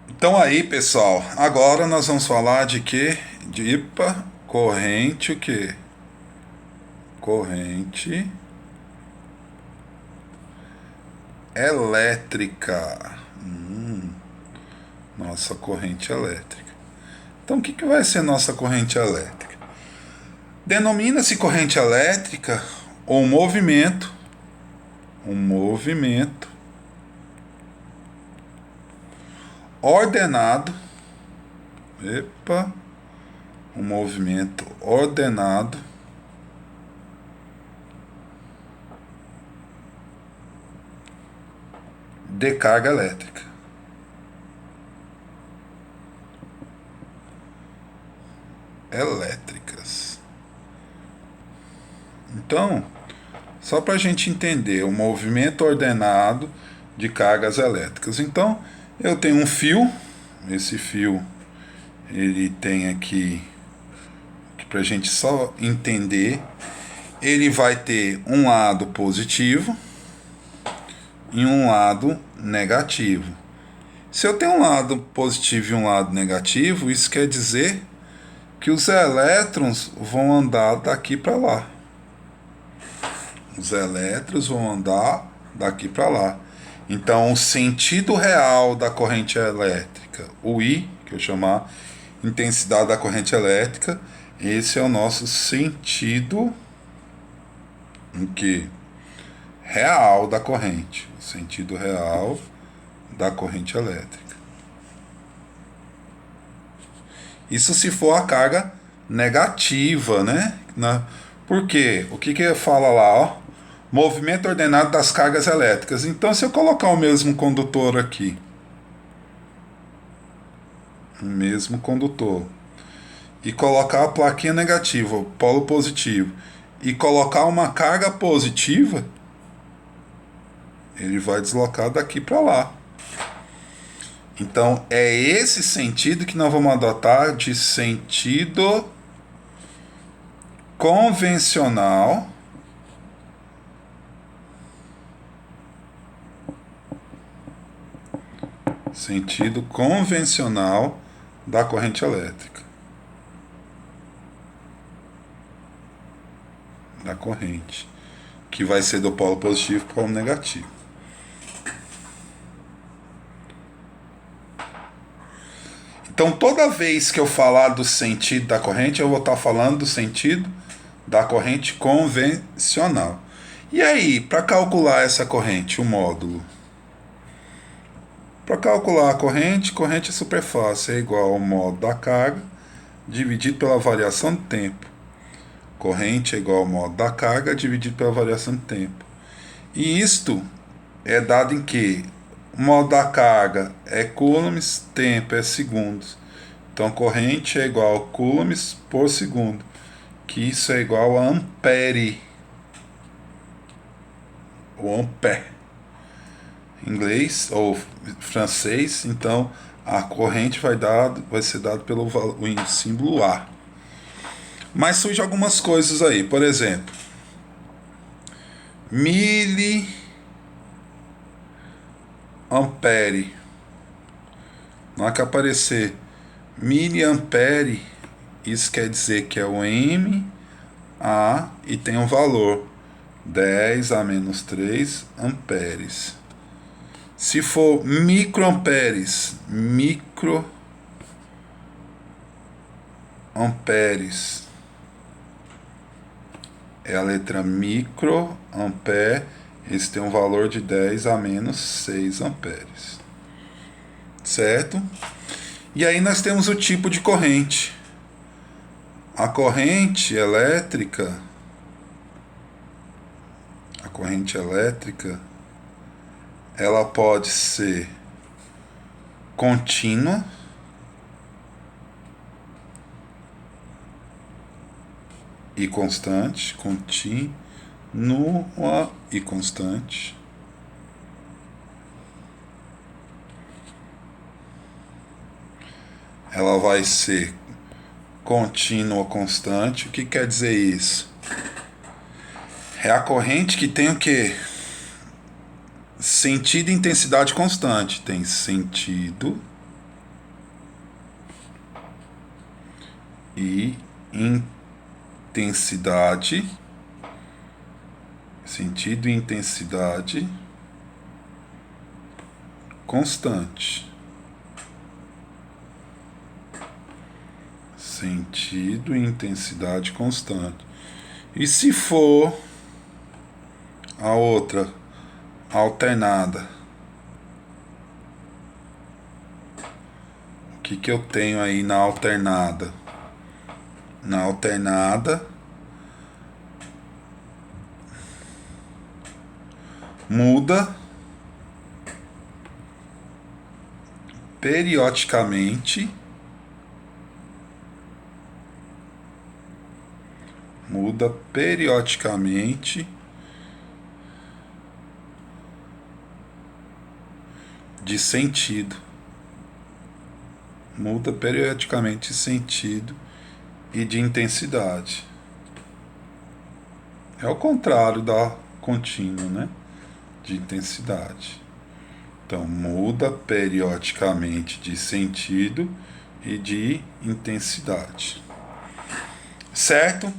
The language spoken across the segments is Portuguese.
Então aí, pessoal, agora nós vamos falar de quê? Corrente o quê? Corrente elétrica. Nossa corrente elétrica. Então o que vai ser nossa corrente elétrica? Denomina-se corrente elétrica ou um movimento ordenado, epa, um movimento ordenado de carga elétrica. Elétricas. Então, só para a gente entender, o movimento ordenado de cargas elétricas. Então, eu tenho um fio, esse fio ele tem aqui, para a gente só entender, ele vai ter um lado positivo e um lado negativo. Se eu tenho um lado positivo e um lado negativo, isso quer dizer que os elétrons vão andar daqui para lá. Os elétrons vão andar daqui para lá. Então, o sentido real da corrente elétrica, o I, que eu chamar intensidade da corrente elétrica, esse é o nosso sentido o que real da corrente, o sentido real da corrente elétrica. Isso se for a carga negativa, né? Por quê? O que fala lá, ó? Movimento ordenado das cargas elétricas. Então, se eu colocar o mesmo condutor aqui, o mesmo condutor, e colocar a plaquinha negativa, o polo positivo, e colocar uma carga positiva, ele vai deslocar daqui para lá. Então, é esse sentido que nós vamos adotar de sentido convencional da corrente elétrica. Da corrente. Que vai ser do polo positivo para o polo negativo. Então, toda vez que eu falar do sentido da corrente, eu vou estar falando do sentido da corrente convencional. E aí, para calcular essa corrente, o módulo? Para calcular a corrente é super fácil, é igual ao módulo da carga dividido pela variação do tempo. Corrente é igual ao módulo da carga dividido pela variação do tempo. E isto é dado em que o módulo da carga é coulombs, tempo é segundos. Então, corrente é igual a coulombs por segundo, que isso é igual a ampere. O ampere. Inglês ou francês, então a corrente vai ser dada pelo o símbolo A. Mas surge algumas coisas aí, por exemplo, miliampere. Na hora que aparecer miliampere, isso quer dizer que é o M A e tem um valor 10 a menos 3 amperes. Se for microamperes, é a letra micro, ampere, esse tem um valor de 10 a menos 6 amperes. Certo? E aí nós temos o tipo de corrente. A corrente elétrica, ela pode ser contínua e constante, contínua e constante. Ela vai ser contínua constante. O que quer dizer isso? É a corrente que tem o quê? Sentido e intensidade constante. Tem sentido e intensidade, sentido e intensidade constante. Sentido e intensidade constante. E se for a outra alternada? O que eu tenho aí na alternada? Na alternada muda periodicamente de sentido. Muda periodicamente de sentido e de intensidade. É o contrário da contínua, né? De intensidade. Então, muda periodicamente de sentido e de intensidade. Certo?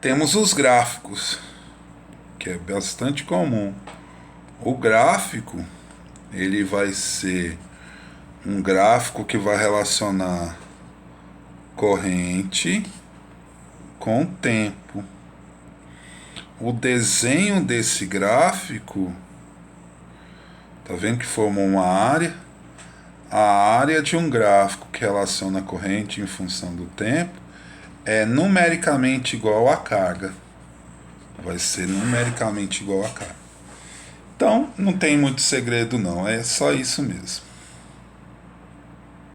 Temos os gráficos, que é bastante comum. O gráfico, ele vai ser um gráfico que vai relacionar corrente com tempo. O desenho desse gráfico, tá vendo que formou uma área? A área de um gráfico que relaciona a corrente em função do tempo é numericamente igual à carga. Vai ser numericamente igual à carga. Então, não tem muito segredo não, é só isso mesmo.